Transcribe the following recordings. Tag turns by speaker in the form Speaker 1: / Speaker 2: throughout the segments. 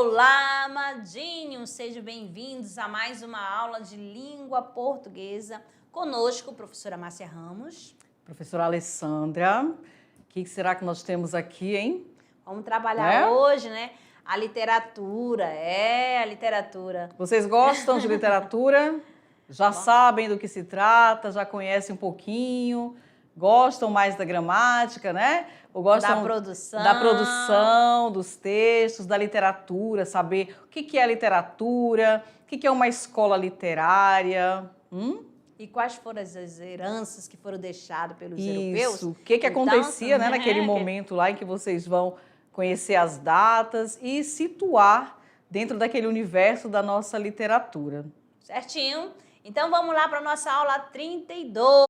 Speaker 1: Olá, amadinhos! Sejam bem-vindos a mais uma aula de língua portuguesa. Conosco, professora Márcia Ramos.
Speaker 2: Professora Alessandra, o que será que nós temos aqui, hein?
Speaker 1: Vamos trabalhar hoje, né? A literatura, a literatura.
Speaker 2: Vocês gostam de literatura? Já sabem do que se trata, já conhecem um pouquinho, gostam mais da gramática, né? Ou gostam da produção, dos textos, da literatura, saber o que é a literatura, o que é uma escola literária.
Speaker 1: E quais foram as heranças que foram deixadas pelos europeus?
Speaker 2: Isso, o que acontecia, né, naquele momento lá em que vocês vão conhecer as datas e situar dentro daquele universo da nossa literatura.
Speaker 1: Certinho? Então vamos lá para a nossa aula 32.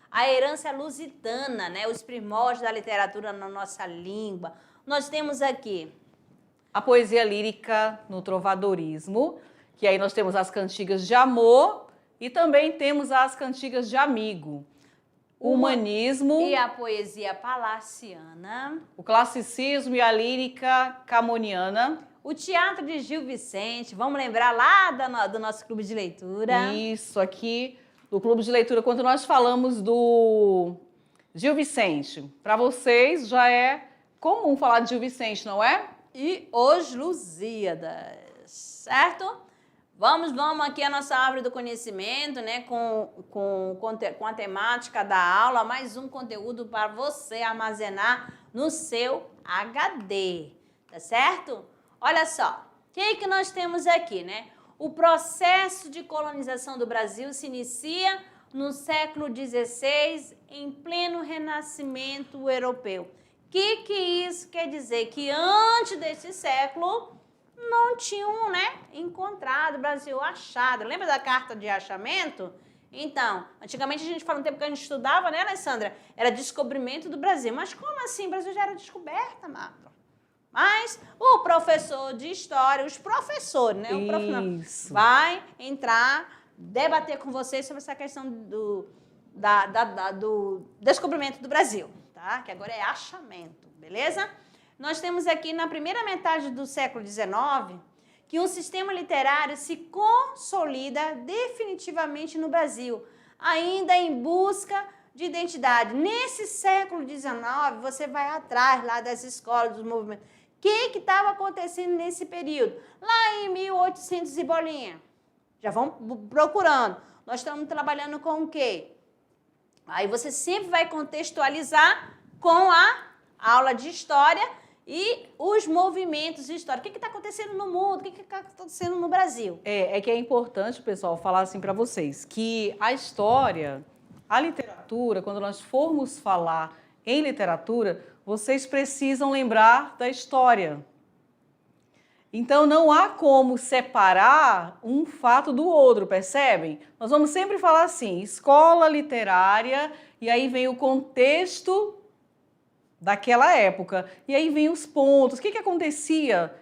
Speaker 1: A herança lusitana, né? Os primórdios da literatura na nossa língua. Nós temos aqui
Speaker 2: a poesia lírica no trovadorismo, que aí nós temos as cantigas de amor e também temos as cantigas de amigo. O humanismo
Speaker 1: e a poesia palaciana.
Speaker 2: O classicismo e a lírica camoniana.
Speaker 1: O teatro de Gil Vicente, vamos lembrar lá do nosso clube de leitura.
Speaker 2: Isso, aqui do clube de leitura, quando nós falamos do Gil Vicente. Para vocês já é comum falar de Gil Vicente, não é?
Speaker 1: E os Lusíadas, certo? Vamos aqui a nossa árvore do conhecimento, né? Com a temática da aula, mais um conteúdo para você armazenar no seu HD, tá certo? Olha só, o que nós temos aqui, né? O processo de colonização do Brasil se inicia no século XVI, em pleno renascimento europeu. O que isso quer dizer? Que antes desse século não tinham, né, encontrado o Brasil achado. Lembra da carta de achamento? Então, antigamente a gente fala no tempo que a gente estudava, né, Alessandra? Era descobrimento do Brasil. Mas como assim? O Brasil já era descoberta, Marta. Mas o professor de história, os professores, né?
Speaker 2: Isso.
Speaker 1: Vai entrar, debater com vocês sobre essa questão do descobrimento do Brasil, tá? Que agora é achamento, beleza? Nós temos aqui na primeira metade do século XIX que um sistema literário se consolida definitivamente no Brasil, ainda em busca de identidade. Nesse século XIX, você vai atrás lá das escolas, dos movimentos. O que estava acontecendo nesse período? Lá em 1800 e bolinha. Já vão procurando. Nós estamos trabalhando com o quê? Aí você sempre vai contextualizar com a aula de história e os movimentos históricos. O que está acontecendo no mundo? O que está acontecendo no Brasil?
Speaker 2: É que é importante, pessoal, falar assim para vocês, que a história, a literatura, quando nós formos falar em literatura, vocês precisam lembrar da história. Então, não há como separar um fato do outro, percebem? Nós vamos sempre falar assim, escola literária, e aí vem o contexto daquela época. E aí vem os pontos. O que acontecia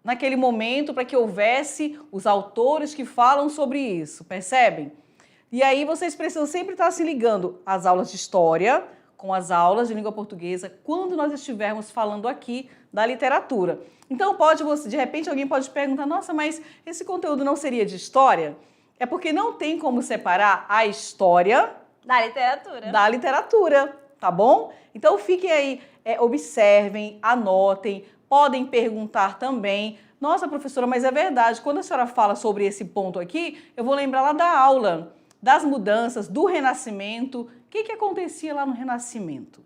Speaker 2: naquele momento para que houvesse os autores que falam sobre isso, percebem? E aí vocês precisam sempre estar se ligando às aulas de história com as aulas de língua portuguesa quando nós estivermos falando aqui da literatura. Então, de repente alguém pode perguntar, nossa, mas esse conteúdo não seria de história? É porque não tem como separar a história da literatura, tá bom? Então, fiquem aí, observem, anotem, podem perguntar também. Nossa, professora, mas é verdade, quando a senhora fala sobre esse ponto aqui, eu vou lembrar lá da aula, das mudanças, do Renascimento. O que acontecia lá no Renascimento?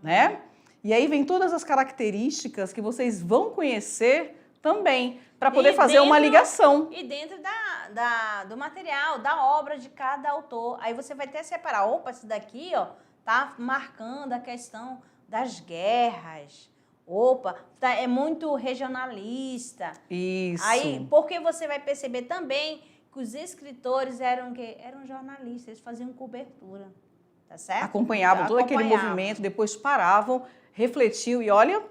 Speaker 2: Né? E aí vem todas as características que vocês vão conhecer também, para poder fazer uma ligação.
Speaker 1: E dentro do material, da obra de cada autor. Aí você vai até separar, opa, esse daqui, ó, tá marcando a questão das guerras. Opa, é muito regionalista.
Speaker 2: Isso.
Speaker 1: Aí, porque você vai perceber também que os escritores eram jornalistas, eles faziam cobertura, tá certo?
Speaker 2: Acompanhavam todo aquele movimento, depois paravam, refletiam e olha,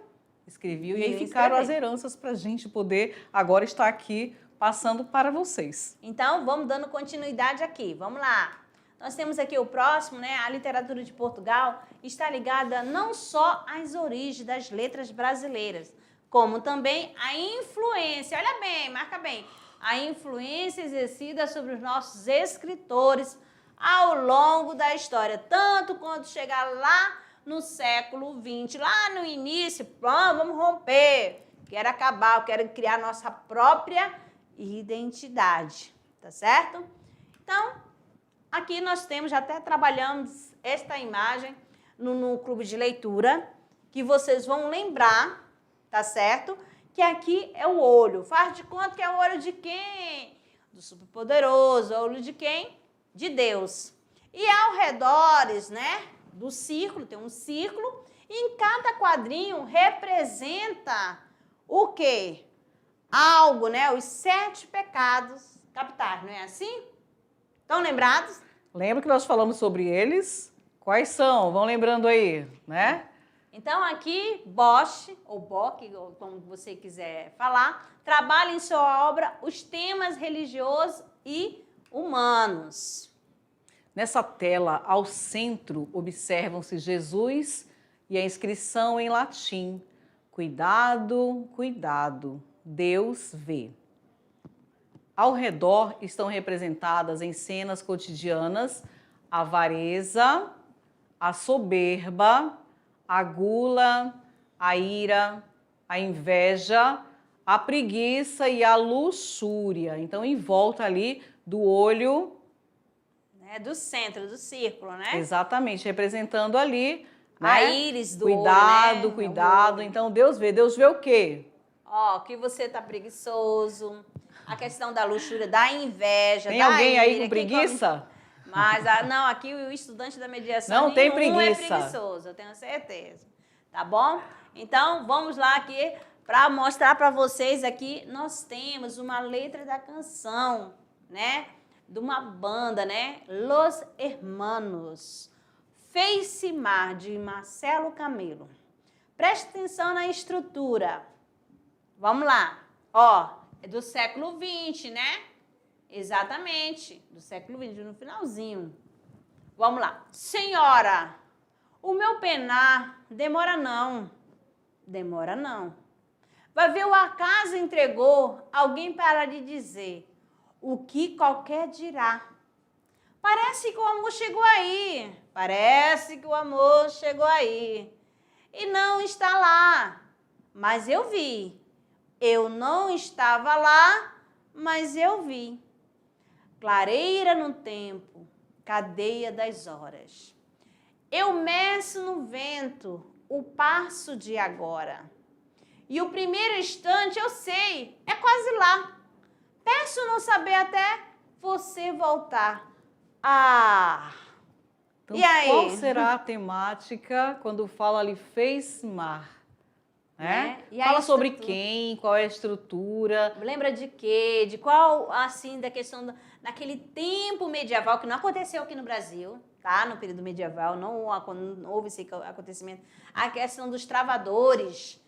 Speaker 2: escreviam. E aí ficaram as heranças para a gente poder agora estar aqui passando para vocês.
Speaker 1: Então, vamos dando continuidade aqui, vamos lá. Nós temos aqui o próximo, né? A literatura de Portugal está ligada não só às origens das letras brasileiras, como também a influência, olha bem, marca bem, a influência exercida sobre os nossos escritores ao longo da história, tanto quanto chegar lá no século XX, lá no início, vamos romper, quero acabar, eu quero criar nossa própria identidade, tá certo? Então, aqui nós temos, já até trabalhamos esta imagem no clube de leitura, que vocês vão lembrar, tá certo? Que aqui é o olho. Faz de conta que é o olho de quem? Do Superpoderoso. O olho de quem? De Deus. E ao redores, né, do círculo, tem um círculo, e em cada quadrinho representa o quê? Algo, né? Os 7 pecados capitais, não é assim? Estão lembrados?
Speaker 2: Lembra que nós falamos sobre eles? Quais são? Vão lembrando aí, né?
Speaker 1: Então, aqui, Bosch, ou Bock, ou como você quiser falar, trabalha em sua obra os temas religiosos e humanos.
Speaker 2: Nessa tela, ao centro, observam-se Jesus e a inscrição em latim: cuidado, cuidado, Deus vê. Ao redor estão representadas em cenas cotidianas a avareza, a soberba, a gula, a ira, a inveja, a preguiça e a luxúria. Então, em volta ali do olho...
Speaker 1: Do centro, do círculo, né?
Speaker 2: Exatamente, representando ali...
Speaker 1: A
Speaker 2: né?
Speaker 1: íris do
Speaker 2: cuidado,
Speaker 1: olho, né?
Speaker 2: Cuidado. Então, Deus vê. Deus vê o quê?
Speaker 1: Ó, que você tá preguiçoso, a questão da luxúria, da inveja,
Speaker 2: Tem
Speaker 1: da
Speaker 2: alguém
Speaker 1: ira,
Speaker 2: aí com preguiça?
Speaker 1: Mas, não, aqui o estudante da mediação
Speaker 2: Não tem
Speaker 1: nenhum é
Speaker 2: preguiça.
Speaker 1: preguiçoso, eu tenho certeza. Tá bom? Então, vamos lá aqui para mostrar para vocês aqui, nós temos uma letra da canção, né? De uma banda, né? Los Hermanos. Fez-se Mar, de Marcelo Camelo. Preste atenção na estrutura. Vamos lá. Ó, é do século XX, né? Exatamente, do século XX, no finalzinho. Vamos lá. Senhora, o meu penar demora não. Demora não. Vai ver, o acaso entregou alguém para lhe dizer o que qualquer dirá. Parece que o amor chegou aí. Parece que o amor chegou aí. E não está lá. Mas eu vi. Eu não estava lá, mas eu vi. Clareira no tempo, cadeia das horas. Eu meço no vento o passo de agora. E o primeiro instante, eu sei, é quase lá. Peço não saber até você voltar. Ah!
Speaker 2: Então,
Speaker 1: E aí?
Speaker 2: qual será a temática quando fala ali fez mar? Né?
Speaker 1: E a
Speaker 2: Fala sobre
Speaker 1: estrutura?
Speaker 2: quem, qual é a estrutura.
Speaker 1: Lembra de quê? De qual, assim, da questão daquele tempo medieval, que não aconteceu aqui no Brasil, tá? No período medieval, não houve esse acontecimento. A questão dos trovadores,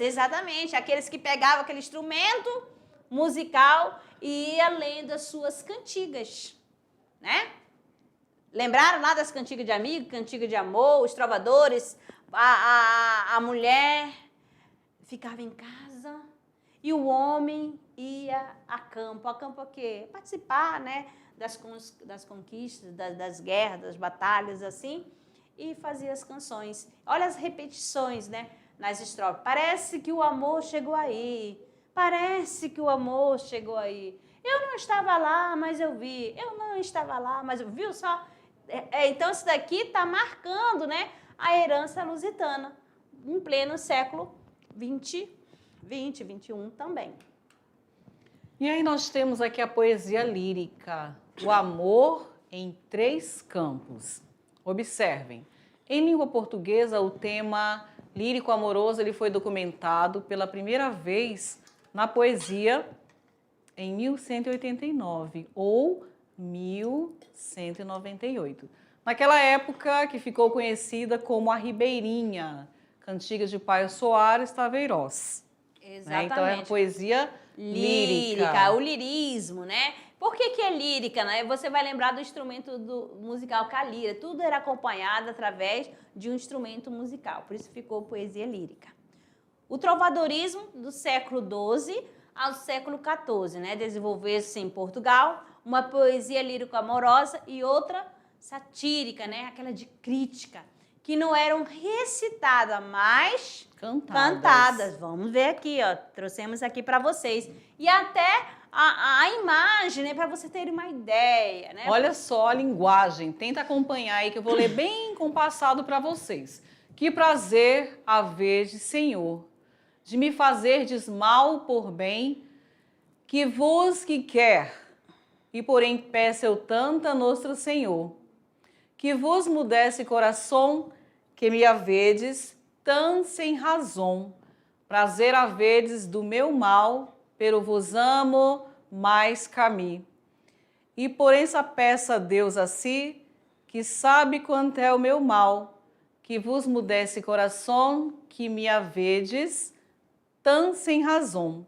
Speaker 1: exatamente, aqueles que pegavam aquele instrumento musical e ia lendo as suas cantigas, né? Lembraram lá das cantigas de amigo, cantiga de amor, os trovadores, a mulher ficava em casa e o homem ia a campo. A campo o quê? Participar, né, das conquistas, das guerras, das batalhas, assim, e fazia as canções. Olha as repetições, né, nas estrofes. Parece que o amor chegou aí. Parece que o amor chegou aí. Eu não estava lá, mas eu vi. Eu não estava lá, mas eu vi. Viu só? Então, isso daqui está marcando, né, a herança lusitana, em pleno século XX, 21 também.
Speaker 2: E aí nós temos aqui a poesia lírica, o amor em 3 campos. Observem, em língua portuguesa o tema lírico amoroso ele foi documentado pela primeira vez na poesia em 1189 ou 1198. Naquela época que ficou conhecida como a Ribeirinha, cantiga de Paio Soares Taveiroz.
Speaker 1: Exatamente.
Speaker 2: Então é a poesia lírica.
Speaker 1: O lirismo, né? Por que é lírica, né? Você vai lembrar do instrumento musical calira. Tudo era acompanhado através de um instrumento musical. Por isso ficou poesia lírica. O trovadorismo do século XII ao século XIV, né? Desenvolveu-se em Portugal uma poesia lírico-amorosa e outra satírica, né? Aquela de crítica, que não eram recitadas, mas cantadas. Vamos ver aqui, ó. Trouxemos aqui para vocês. E até a imagem, né? Para você ter uma ideia, né?
Speaker 2: Olha só a linguagem. Tenta acompanhar aí que eu vou ler bem compassado para vocês. Que prazer haverdes, Senhor, de me fazerdes mal por bem, que vos que quer, e porém peço eu tanta Nostro Senhor, que vos mudesse coração, que me havedes tão sem razão, prazer havedes do meu mal, pero vos amo mais caminho. E porém essa peça a Deus assim, que sabe quanto é o meu mal, que vos mudesse coração, que me havedes tão sem razão.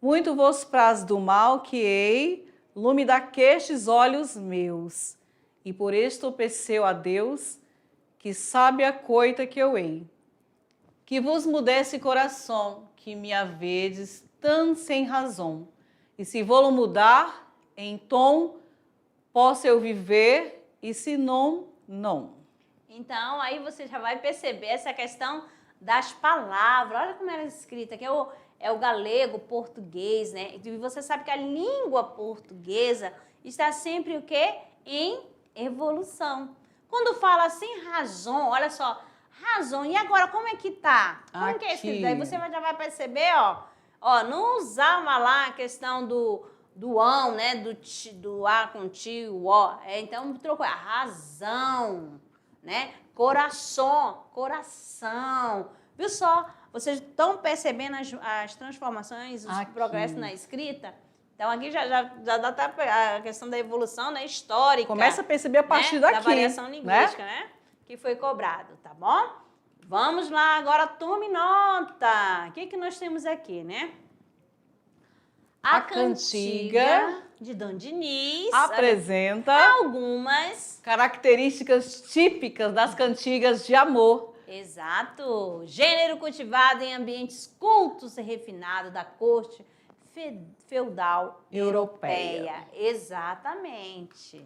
Speaker 2: Muito vos praz do mal que hei, lume daquestes olhos meus. E por isto peço a Deus, que sabe a coita que eu hei. Que vos mudesse coração, que me havedes tão sem razão. E se vou mudar, então posso eu viver, e se não, não.
Speaker 1: Então, aí você já vai perceber essa questão das palavras. Olha como ela é escrita, que é o galego, português, né? E você sabe que a língua portuguesa está sempre o quê? Em evolução. Quando fala assim, razão, olha só, razão. E agora, como é que tá? Como que é escrito? Aí você já vai perceber, ó, não usava lá a questão do ão, né? Do a com ti, o ó. Então, trocou a razão, né? Coração. Viu só? Vocês estão percebendo as transformações, os progressos na escrita? Então, aqui já dá até a questão da evolução, né, histórica.
Speaker 2: Começa a perceber a partir daqui.
Speaker 1: Da variação linguística, né? Que foi cobrado, tá bom? Vamos lá, agora tome nota. O que nós temos aqui, né? A cantiga de Dom Diniz
Speaker 2: apresenta
Speaker 1: algumas
Speaker 2: características típicas das cantigas de amor.
Speaker 1: Exato. Gênero cultivado em ambientes cultos e refinados da corte feudal europeia. Exatamente.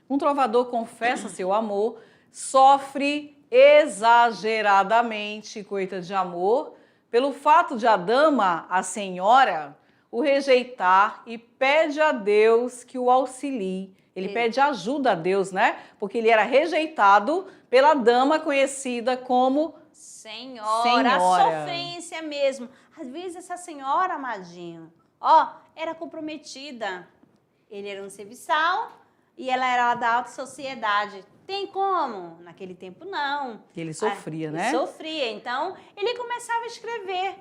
Speaker 2: Um trovador confessa seu amor, sofre exageradamente coita de amor, pelo fato de a dama, a senhora, o rejeitar e pede a Deus que o auxilie. Ele pede ajuda a Deus, né? Porque ele era rejeitado pela dama conhecida como
Speaker 1: senhora. A sofrência mesmo. Às vezes essa senhora, amadinho, era comprometida. Ele era um serviçal e ela era da alta sociedade. Tem como? Naquele tempo, não.
Speaker 2: Ele sofria, né?
Speaker 1: Ele sofria. Então, ele começava a escrever,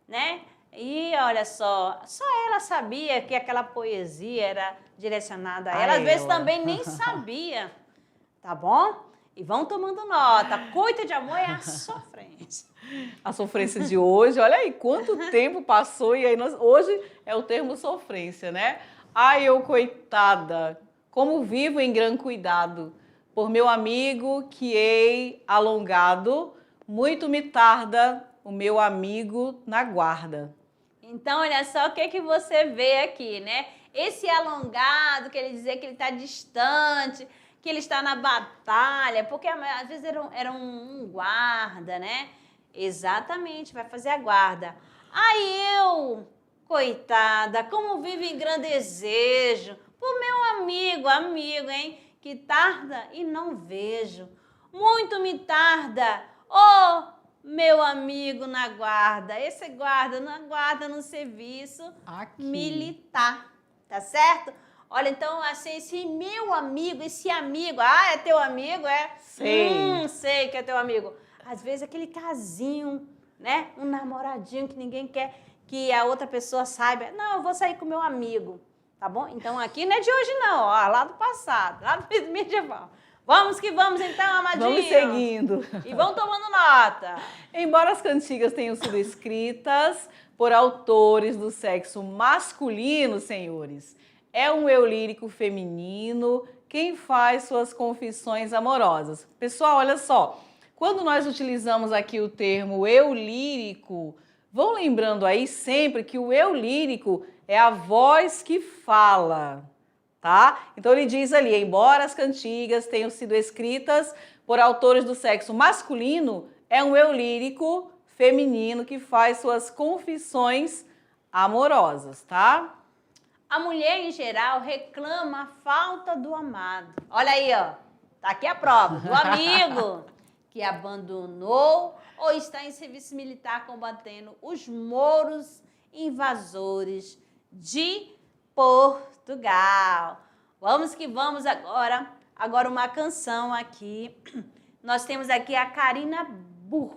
Speaker 1: né? E olha só ela sabia que aquela poesia era direcionada a ela. Às vezes também nem sabia, tá bom? E vão tomando nota. Coita de amor é a sofrência.
Speaker 2: A sofrência de hoje, olha aí quanto tempo passou e aí hoje é o termo sofrência, né? Ai, eu coitada, como vivo em grande cuidado, por meu amigo que hei alongado, muito me tarda o meu amigo na guarda.
Speaker 1: Então, olha só o que você vê aqui, né? Esse alongado, que ele dizia que ele está distante, que ele está na batalha, porque às vezes era um guarda, né? Exatamente, vai fazer a guarda. Aí eu, coitada, como vivo em grande desejo, por meu amigo, hein? Que tarda e não vejo. Muito me tarda, meu amigo na guarda, esse guarda no serviço militar, tá certo? Olha, então, assim, esse amigo, é teu amigo, é? Sei que é teu amigo. Às vezes, aquele casinho, né? Um namoradinho que ninguém quer que a outra pessoa saiba. Não, eu vou sair com meu amigo, tá bom? Então, aqui não é de hoje, não, lá do passado, lá do medieval. Vamos que vamos, então, amadinho.
Speaker 2: Vamos seguindo.
Speaker 1: E vão tomando nota.
Speaker 2: Embora as cantigas tenham sido escritas por autores do sexo masculino, senhores, é um eu lírico feminino, quem faz suas confissões amorosas. Pessoal, olha só, quando nós utilizamos aqui o termo eu lírico, vão lembrando aí sempre que o eu lírico é a voz que fala, tá? Então ele diz ali, embora as cantigas tenham sido escritas por autores do sexo masculino, é um eu lírico feminino que faz suas confissões amorosas, tá?
Speaker 1: A mulher, em geral, reclama a falta do amado. Olha aí, ó. Tá aqui a prova. Do amigo que abandonou ou está em serviço militar combatendo os mouros invasores de Portugal. Vamos que vamos agora. Agora uma canção aqui. Nós temos aqui a Karina Burr.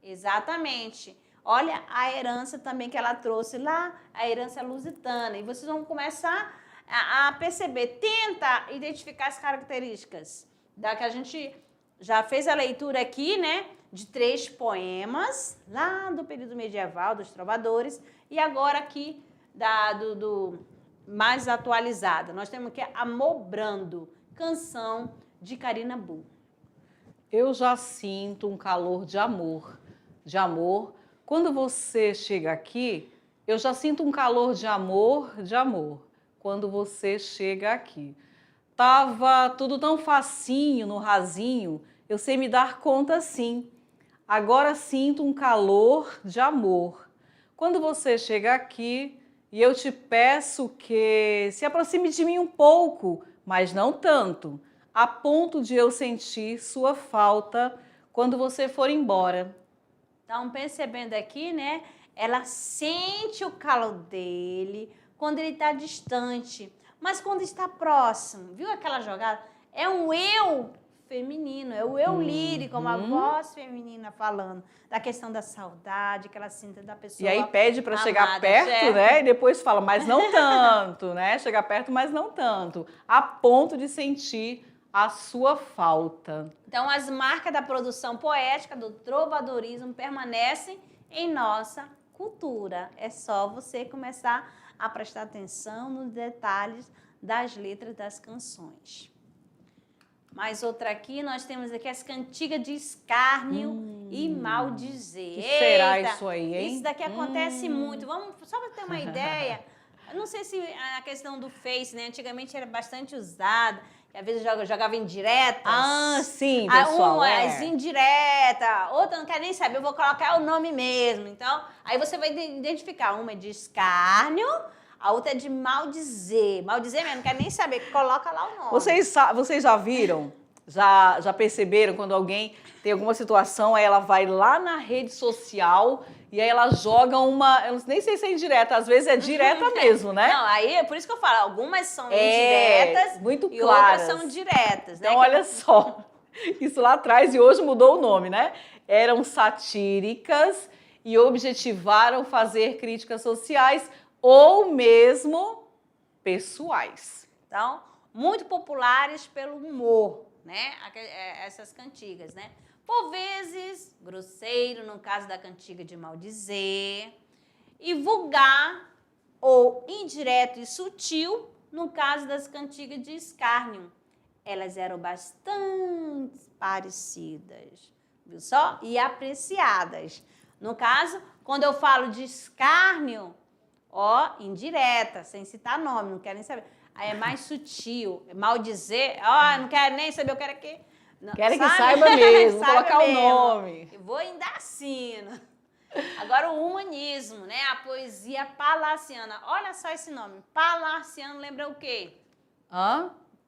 Speaker 1: Exatamente. Olha a herança também que ela trouxe lá, a herança lusitana. E vocês vão começar a perceber, tenta identificar as características da que a gente já fez a leitura aqui, né? De 3 poemas, lá do período medieval, dos trovadores, e agora aqui do mais atualizada. Nós temos aqui Amor Brando, canção de Karina Burr.
Speaker 2: Eu já sinto um calor de amor. Quando você chega aqui, eu já sinto um calor de amor. Quando você chega aqui. Tava tudo tão facinho, no rasinho, eu sei me dar conta sim. Agora sinto um calor de amor. Quando você chega aqui, e eu te peço que se aproxime de mim um pouco, mas não tanto, a ponto de eu sentir sua falta quando você for embora.
Speaker 1: Então, percebendo aqui, né? Ela sente o calor dele quando ele está distante, mas quando está próximo, viu aquela jogada? É um eu feminino, é o eu lírico, uma voz feminina falando da questão da saudade que ela sente da pessoa.
Speaker 2: E aí pede para chegar perto,
Speaker 1: certo?
Speaker 2: né? E depois fala, mas não tanto, né? Chegar perto, mas não tanto, a ponto de sentir a sua falta.
Speaker 1: Então, as marcas da produção poética, do trovadorismo, permanecem em nossa cultura. É só você começar a prestar atenção nos detalhes das letras das canções. Mais outra aqui, nós temos aqui as cantigas de escárnio e maldizer.
Speaker 2: Que será isso aí, hein?
Speaker 1: Isso daqui acontece muito. Vamos, só para ter uma ideia, eu não sei se a questão do Face, né? Antigamente era bastante usada. E às vezes jogava indiretas.
Speaker 2: Ah, sim, pessoal.
Speaker 1: As indiretas, outra não quer nem saber, eu vou colocar o nome mesmo. Então, aí você vai identificar. Uma é de escárnio, a outra é de maldizer. Maldizer mesmo, não quer nem saber, coloca lá o nome.
Speaker 2: Vocês já viram? Já perceberam quando alguém tem alguma situação, aí ela vai lá na rede social e aí ela joga uma... Eu nem sei se é indireta, às vezes é direta mesmo, né?
Speaker 1: Não, aí é por isso que eu falo, algumas são indiretas
Speaker 2: muito
Speaker 1: e
Speaker 2: claras.
Speaker 1: outras são diretas.
Speaker 2: Então,
Speaker 1: né?
Speaker 2: olha só, isso lá atrás, e hoje mudou o nome, né? Eram satíricas e objetivaram fazer críticas sociais ou mesmo pessoais.
Speaker 1: Então, muito populares pelo humor, né? Essas cantigas, né? Por vezes, grosseiro, no caso da cantiga de maldizer, e vulgar ou indireto e sutil, no caso das cantigas de escárnio. Elas eram bastante parecidas, viu só? E apreciadas. No caso, quando eu falo de escárnio, ó, indireta, sem citar nome, não quero nem saber. Aí é mais sutil, maldizer, ó, não quero nem saber, eu quero que...
Speaker 2: Querem que saiba mesmo, vou colocar o nome.
Speaker 1: Eu vou ainda assino. Agora o humanismo, né? A poesia palaciana. Olha só esse nome. Palaciano lembra o quê?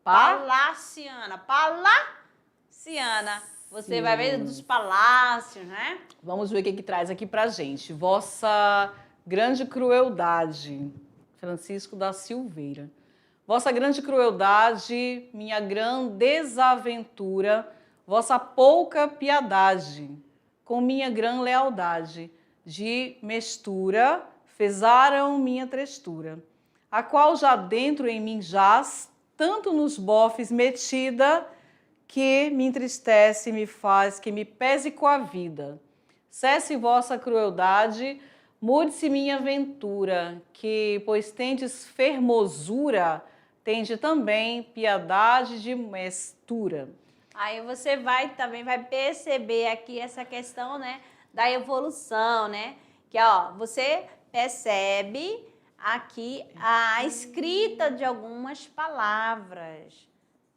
Speaker 1: Palaciana. Palaciana. Você vai ver dos palácios, né?
Speaker 2: Vamos ver o que traz aqui pra gente. Vossa grande crueldade. Francisco da Silveira. Vossa grande crueldade, minha grande desaventura, vossa pouca piedade, com minha grande lealdade, de mestura, fezaram minha trestura, a qual já dentro em mim jaz, tanto nos bofes metida, que me entristece, me faz, que me pese com a vida. Cesse vossa crueldade, Mude-se minha ventura, que, pois tendes fermosura, tende também piedade de mestura.
Speaker 1: Aí você também vai perceber aqui essa questão, né, da evolução, né? Que, ó, você percebe aqui a escrita de algumas palavras,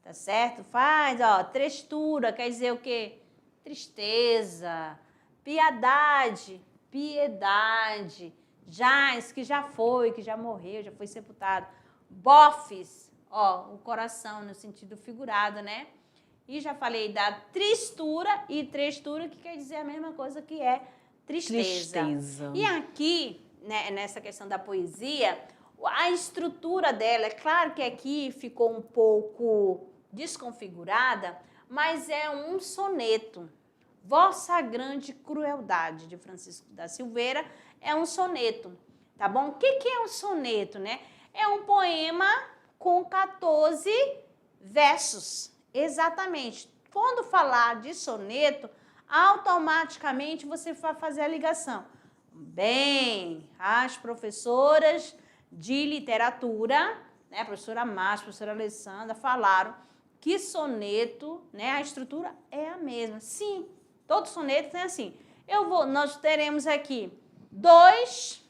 Speaker 1: tá certo? Faz, ó, trestura, quer dizer o quê? Tristeza, piedade, piedade, jaz, que já foi, que já morreu, já foi sepultado. Bofes, ó, o coração no sentido figurado, né? E já falei da tristura, e trestura que quer dizer a mesma coisa que é tristeza. E aqui, né, nessa questão da poesia, a estrutura dela, é claro que aqui ficou um pouco desconfigurada, mas é um soneto. Vossa Grande Crueldade, de Francisco da Silveira, é um soneto, tá bom? O que é um soneto, né? É um poema com 14 versos. Exatamente. Quando falar de soneto, automaticamente você vai fazer a ligação. Bem, as professoras de literatura, né, a professora Márcia, a professora Alessandra, falaram que soneto, né, a estrutura é a mesma. Sim, todo soneto tem assim. Nós teremos aqui 2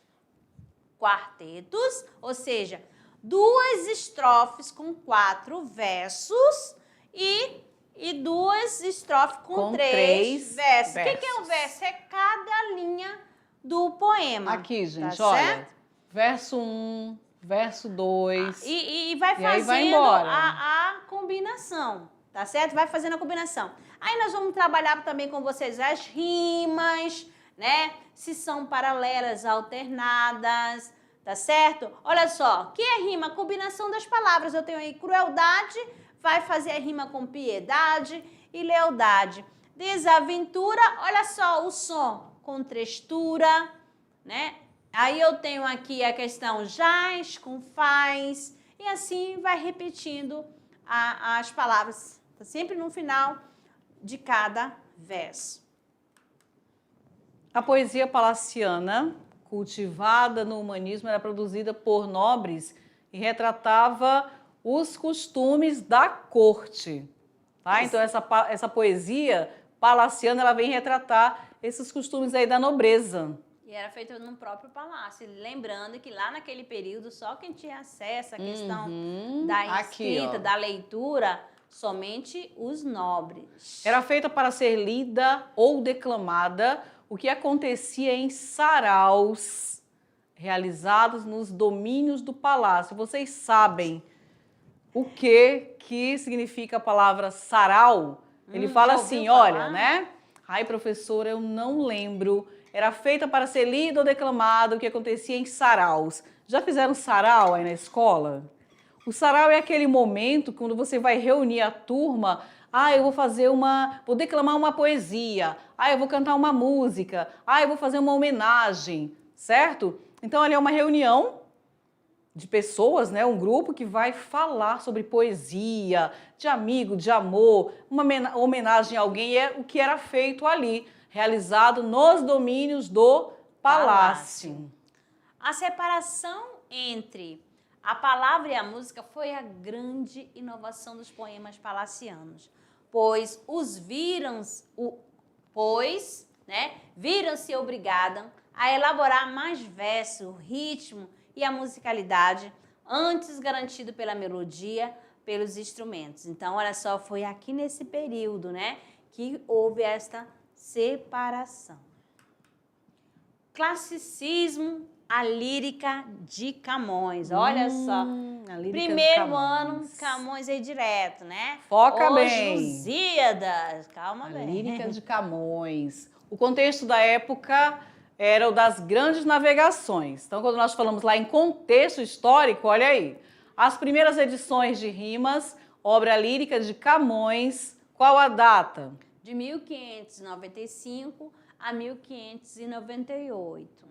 Speaker 1: quartetos, ou seja, 2 estrofes com 4 versos e 2 estrofes com 3 versos. O que é um verso? É cada linha do poema.
Speaker 2: Aqui, gente,
Speaker 1: tá
Speaker 2: olha.
Speaker 1: Certo?
Speaker 2: Verso 1, verso 2.
Speaker 1: E vai fazendo
Speaker 2: vai embora.
Speaker 1: a combinação, tá certo? Vai fazendo a combinação. Aí nós vamos trabalhar também com vocês as rimas, né? Se são paralelas, alternadas, tá certo? Olha só, que é rima? Combinação das palavras. Eu tenho aí crueldade, vai fazer a rima com piedade e lealdade. Desaventura, olha só o som com trestura, né? Aí eu tenho aqui a questão jaz com faz e assim vai repetindo as palavras, tá sempre no final de cada verso.
Speaker 2: A poesia palaciana, cultivada no humanismo, era produzida por nobres e retratava os costumes da corte. Tá? Então, essa poesia palaciana ela vem retratar esses costumes aí da nobreza.
Speaker 1: E era feito no próprio palácio. Lembrando que lá naquele período, só quem tinha acesso à questão da escrita, aqui, da leitura, somente os nobres.
Speaker 2: Era feita para ser lida ou declamada, o que acontecia em saraus realizados nos domínios do palácio. Vocês sabem o que significa a palavra sarau? Ele fala assim, olha, né? Ai, professora, eu não lembro. Era feita para ser lida ou declamada, o que acontecia em saraus. Já fizeram sarau aí na escola? O sarau é aquele momento quando você vai reunir a turma. Ah, eu vou declamar uma poesia. Ah, eu vou cantar uma música. Ah, eu vou fazer uma homenagem, certo? Então, ali é uma reunião de pessoas, né? Um grupo que vai falar sobre poesia, de amigo, de amor, uma homenagem a alguém, é o que era feito ali, realizado nos domínios do palácio.
Speaker 1: A separação entre a palavra e a música foi a grande inovação dos poemas palacianos, pois viram-se obrigadas a elaborar mais verso, ritmo e a musicalidade, antes garantido pela melodia, pelos instrumentos. Então, olha só, foi aqui nesse período, né, que houve esta separação. Classicismo, a lírica de Camões. Olha só, primeiro ano, Camões aí direto, né?
Speaker 2: Foca bem.
Speaker 1: Lusíadas, calma bem.
Speaker 2: A lírica de Camões. O contexto da época era o das grandes navegações. Então, quando nós falamos lá em contexto histórico, olha aí, as primeiras edições de rimas, obra lírica de Camões, qual a data?
Speaker 1: De 1595 a 1598.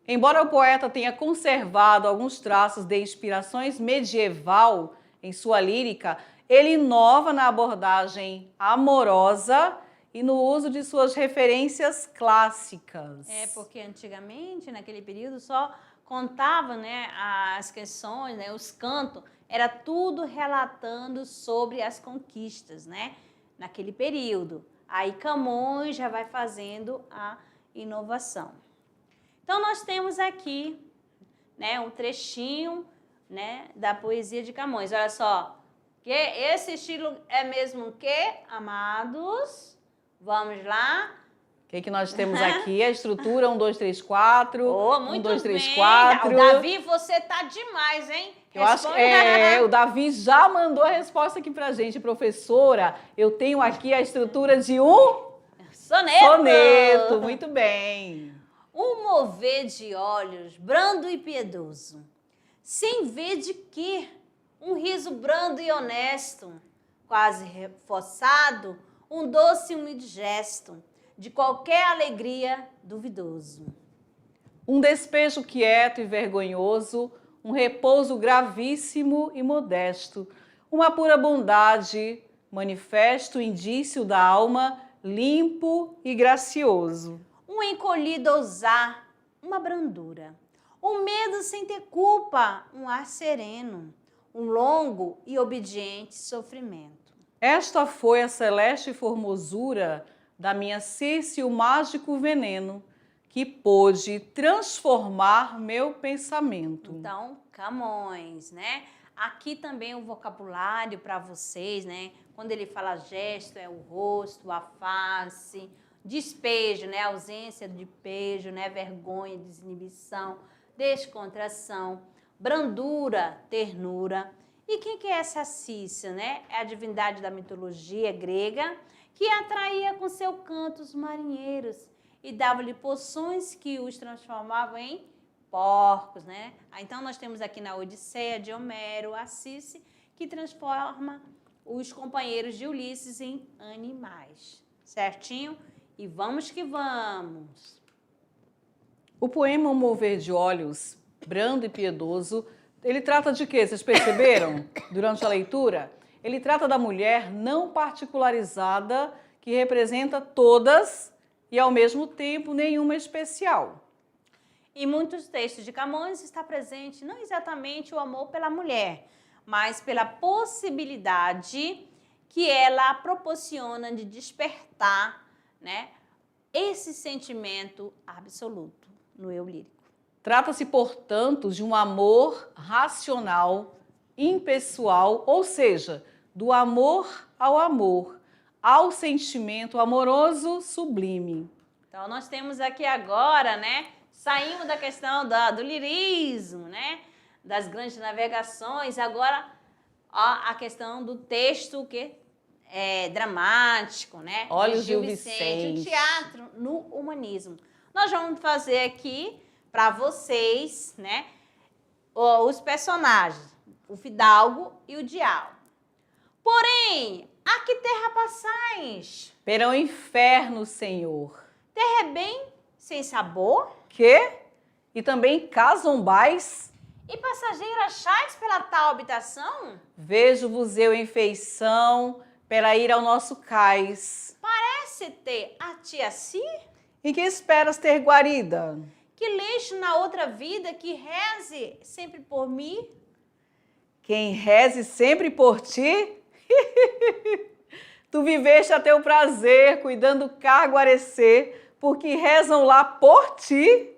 Speaker 2: Embora o poeta tenha conservado alguns traços de inspirações medieval em sua lírica, ele inova na abordagem amorosa e no uso de suas referências clássicas.
Speaker 1: Porque antigamente, naquele período, só contava, né, as questões, né, os cantos, era tudo relatando sobre as conquistas, né, naquele período. Aí Camões já vai fazendo a inovação. Então, nós temos aqui, né, um trechinho, né, da poesia de Camões. Olha só, que esse estilo é mesmo o quê, amados? Vamos lá.
Speaker 2: O que nós temos aqui? A estrutura 1, 2, 3, 4.
Speaker 1: Muito
Speaker 2: 1, 2, 3,
Speaker 1: bem.
Speaker 2: 4.
Speaker 1: Davi, você tá demais, hein?
Speaker 2: Eu acho que o Davi já mandou a resposta aqui pra gente, professora. Eu tenho aqui a estrutura de um soneto. Muito bem.
Speaker 1: Um mover de olhos brando e piedoso, sem ver de quê, um riso brando e honesto, quase reforçado, um doce e humilde gesto, de qualquer alegria duvidoso.
Speaker 2: Um despejo quieto e vergonhoso, um repouso gravíssimo e modesto, uma pura bondade, manifesto indício da alma, limpo e gracioso.
Speaker 1: Um encolhido ousar, uma brandura, um medo sem ter culpa, um ar sereno, um longo e obediente sofrimento.
Speaker 2: Esta foi a celeste formosura da minha Circe, o mágico veneno, que pôde transformar meu pensamento.
Speaker 1: Então, Camões, né? Aqui também o vocabulário para vocês, né? Quando ele fala gesto, é o rosto, a face, despejo, né? Ausência de pejo, né? Vergonha, desinibição, descontração, brandura, ternura. E quem que é essa Cícia, né? É a divindade da mitologia grega que atraía com seu canto os marinheiros e dava-lhe poções que os transformavam em porcos, né? Então, nós temos aqui na Odisseia de Homero, a Cícia, que transforma os companheiros de Ulisses em animais, certinho? E vamos que vamos!
Speaker 2: O poema Um Mover de Olhos, brando e piedoso, ele trata de quê? Vocês perceberam durante a leitura? Ele trata da mulher não particularizada que representa todas e, ao mesmo tempo, nenhuma especial.
Speaker 1: Em muitos textos de Camões está presente não exatamente o amor pela mulher, mas pela possibilidade que ela proporciona de despertar, né, esse sentimento absoluto no eu lírico.
Speaker 2: Trata-se, portanto, de um amor racional, impessoal, ou seja, do amor, ao sentimento amoroso sublime.
Speaker 1: Então, nós temos aqui agora, né, saímos da questão do lirismo, né, das grandes navegações, agora a questão do texto que é dramático, né,
Speaker 2: Olha
Speaker 1: de
Speaker 2: o Gil Vicente.
Speaker 1: O teatro no humanismo. Nós vamos fazer aqui para vocês, né, os personagens, o fidalgo e o diabo. Porém, a que terra passais?
Speaker 2: Perão inferno, Senhor.
Speaker 1: Terra é bem sem sabor?
Speaker 2: Que? E também casombais?
Speaker 1: E passageiro achais pela tal habitação?
Speaker 2: Vejo-vos eu em feição, para ir ao nosso cais.
Speaker 1: Parece ter a ti assim?
Speaker 2: Em que esperas ter guarida?
Speaker 1: Que leixo na outra vida que reze sempre por mim?
Speaker 2: Quem reze sempre por ti? Tu viveste a teu prazer, cuidando cá guarecer, porque rezam lá por ti.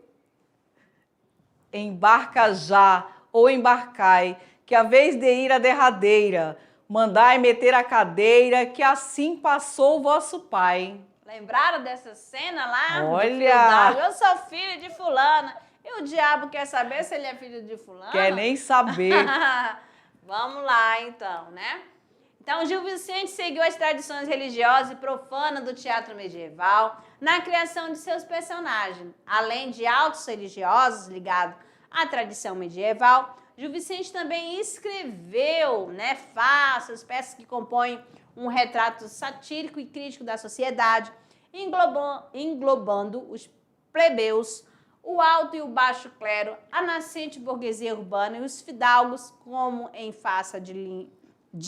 Speaker 2: Embarca já, ou embarcai, que a vez de ir a derradeira, mandai meter a cadeira, que assim passou o vosso pai.
Speaker 1: Lembraram dessa cena lá?
Speaker 2: Olha!
Speaker 1: Eu sou filho de fulana. E o diabo quer saber se ele é filho de fulana?
Speaker 2: Quer nem saber.
Speaker 1: Vamos lá, então, né? Então, Gil Vicente seguiu as tradições religiosas e profanas do teatro medieval na criação de seus personagens. Além de autos religiosos ligados à tradição medieval, Gil Vicente também escreveu, né, farsas, peças que compõem um retrato satírico e crítico da sociedade, englobando os plebeus, o alto e o baixo clero, a nascente burguesia urbana e os fidalgos, como em Farsa de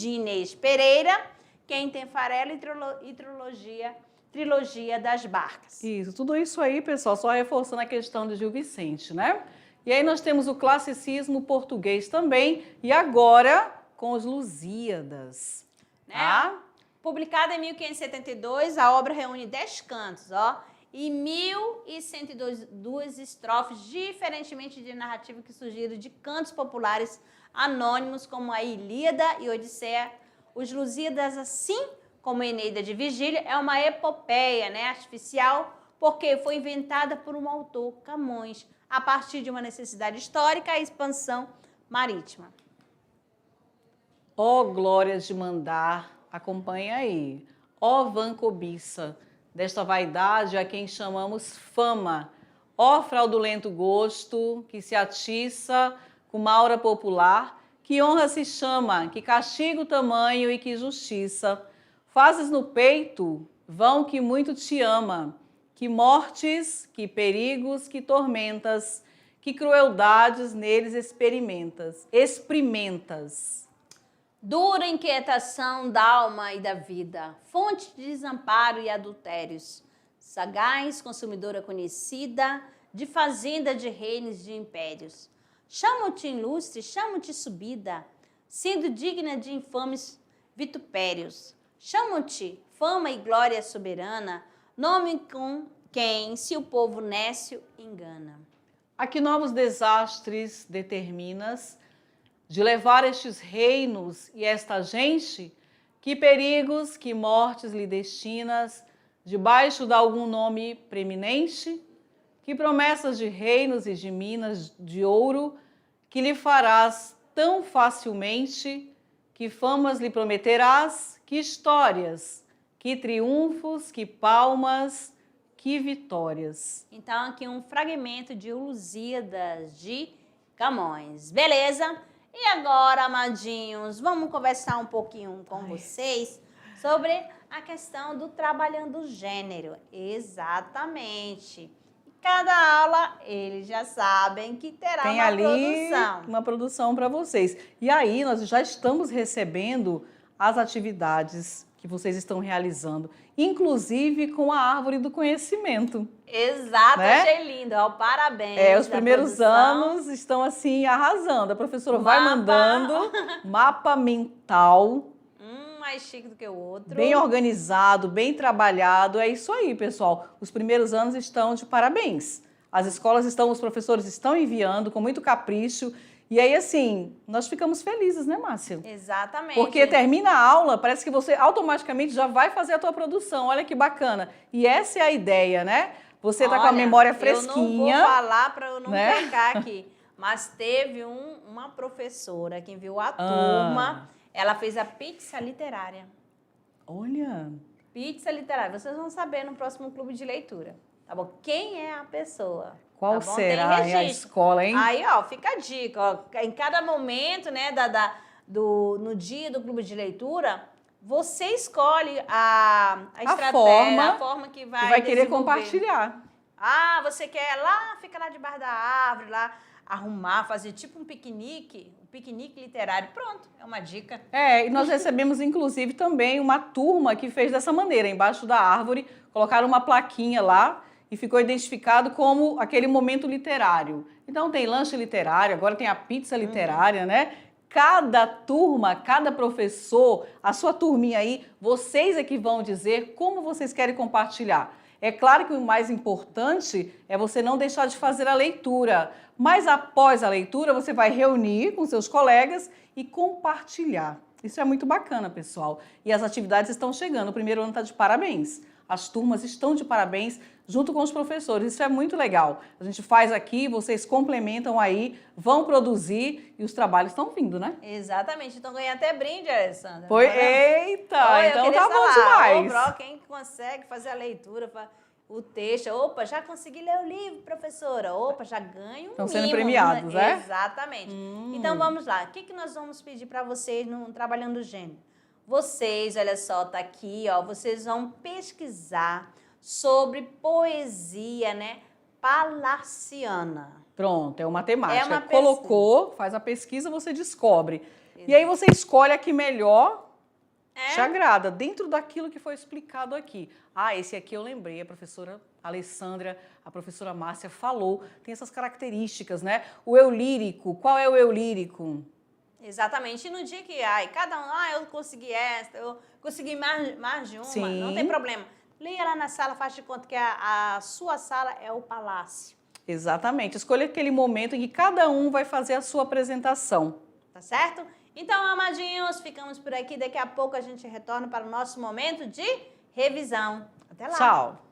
Speaker 1: Inês Pereira, Quem tem Farela e Trilogia trilogia das barcas.
Speaker 2: Isso, tudo isso aí, pessoal, só reforçando a questão de Gil Vicente, né? E aí nós temos o classicismo português também, e agora com os Lusíadas,
Speaker 1: Né?
Speaker 2: tá?
Speaker 1: Publicada em 1572, a obra reúne 10 cantos, ó, e 1.102 estrofes, diferentemente de narrativa que surgiram de cantos populares anônimos, como a Ilíada e Odisseia. Os Lusíadas, assim como a Eneida de Virgílio, é uma epopeia, né, artificial, porque foi inventada por um autor, Camões, a partir de uma necessidade histórica e expansão marítima.
Speaker 2: Ó glórias de mandar, acompanha aí. Ó vã cobiça, desta vaidade a quem chamamos fama. Ó fraudulento gosto, que se atiça com uma aura popular, que honra se chama, que castiga o tamanho e que justiça. Fazes no peito vão que muito te ama, que mortes, que perigos, que tormentas, que crueldades neles experimentas.
Speaker 1: Dura inquietação da alma e da vida, fonte de desamparo e adultérios, sagaz consumidora conhecida, de fazenda de reinos de impérios. Chamo-te ilustre, chamo-te subida, sendo digna de infames vitupérios. Chamo-te fama e glória soberana, nome com quem se o povo nécio engana.
Speaker 2: A que novos desastres determinas de levar estes reinos e esta gente? Que perigos, que mortes lhe destinas, debaixo de algum nome preeminente? Que promessas de reinos e de minas de ouro que lhe farás tão facilmente? Que famas lhe prometerás? Que histórias, que triunfos, que palmas, que vitórias.
Speaker 1: Então, aqui um fragmento de Lusíadas de Camões. Beleza? E agora, amadinhos, vamos conversar um pouquinho com vocês sobre a questão do trabalhando o gênero. Exatamente. Cada aula, eles já sabem que terá
Speaker 2: Tem
Speaker 1: uma
Speaker 2: ali
Speaker 1: produção.
Speaker 2: uma produção para vocês. E aí, nós já estamos recebendo as atividades que vocês estão realizando, inclusive com a Árvore do Conhecimento.
Speaker 1: Exato,
Speaker 2: né?
Speaker 1: achei lindo. Ó, parabéns.
Speaker 2: Os
Speaker 1: da
Speaker 2: primeiros
Speaker 1: produção.
Speaker 2: anos estão assim arrasando. A professora vai mandando mapa mental,
Speaker 1: Mais chique do que o outro.
Speaker 2: bem organizado, bem trabalhado. É isso aí, pessoal. Os primeiros anos estão de parabéns. As escolas estão, os professores estão enviando com muito capricho. E aí, assim, nós ficamos felizes, né, Márcia?
Speaker 1: Exatamente.
Speaker 2: Porque termina a aula, parece que você automaticamente já vai fazer a tua produção. Olha que bacana. E essa é a ideia, né? Você tá com a memória fresquinha.
Speaker 1: Eu não vou falar para eu não
Speaker 2: né?
Speaker 1: pecar aqui, mas teve uma professora que enviou a turma, ela fez a pizza literária.
Speaker 2: Olha.
Speaker 1: Pizza literária. Vocês vão saber no próximo clube de leitura, tá bom? Quem é a pessoa?
Speaker 2: Qual
Speaker 1: tá bom?
Speaker 2: será
Speaker 1: Tem
Speaker 2: a escola, hein?
Speaker 1: Aí, ó, fica a dica, ó, em cada momento, né, no dia do clube de leitura, você escolhe a estratégia, a forma que vai
Speaker 2: querer
Speaker 1: desenvolver.
Speaker 2: compartilhar.
Speaker 1: Ah, você quer lá, fica lá debaixo da árvore, lá, arrumar, fazer tipo um piquenique literário. Pronto, é uma dica.
Speaker 2: E nós recebemos, inclusive, também uma turma que fez dessa maneira, embaixo da árvore, colocaram uma plaquinha lá e ficou identificado como aquele momento literário. Então tem lanche literário, agora tem a pizza literária, né? Cada turma, cada professor, a sua turminha aí, vocês é que vão dizer como vocês querem compartilhar. É claro que o mais importante é você não deixar de fazer a leitura, mas após a leitura você vai reunir com seus colegas e compartilhar. Isso é muito bacana, pessoal. E as atividades estão chegando, o primeiro ano está de parabéns. As turmas estão de parabéns junto com os professores, isso é muito legal. A gente faz aqui, vocês complementam aí, vão produzir e os trabalhos estão vindo, né?
Speaker 1: Exatamente, então ganhei até brinde, Alessandra.
Speaker 2: Eita, então tá bom demais.
Speaker 1: Quem consegue fazer a leitura, o texto, opa, já consegui ler o livro, professora, opa, já ganho um
Speaker 2: Estão sendo
Speaker 1: mimo,
Speaker 2: premiados,
Speaker 1: né?
Speaker 2: né?
Speaker 1: Exatamente. Então vamos lá, o que nós vamos pedir para vocês no Trabalhando o Gênero? Vocês, olha só, tá aqui, ó, vocês vão pesquisar sobre poesia, né, palaciana.
Speaker 2: Pronto, é uma temática.
Speaker 1: É uma
Speaker 2: Colocou, faz a pesquisa, você descobre. Exato. E aí você escolhe a que melhor te agrada, dentro daquilo que foi explicado aqui. Ah, esse aqui eu lembrei, a professora Alessandra, a professora Márcia falou, tem essas características, né? O eu lírico, qual é o eu lírico?
Speaker 1: Exatamente. E no dia que, cada um, eu consegui esta, eu consegui mais de uma,
Speaker 2: Sim.
Speaker 1: não tem problema. Leia lá na sala, faz de conta que a sua sala é o palácio.
Speaker 2: Exatamente. Escolha aquele momento em que cada um vai fazer a sua apresentação.
Speaker 1: Tá certo? Então, amadinhos, ficamos por aqui. Daqui a pouco a gente retorna para o nosso momento de revisão. Até lá!
Speaker 2: Tchau!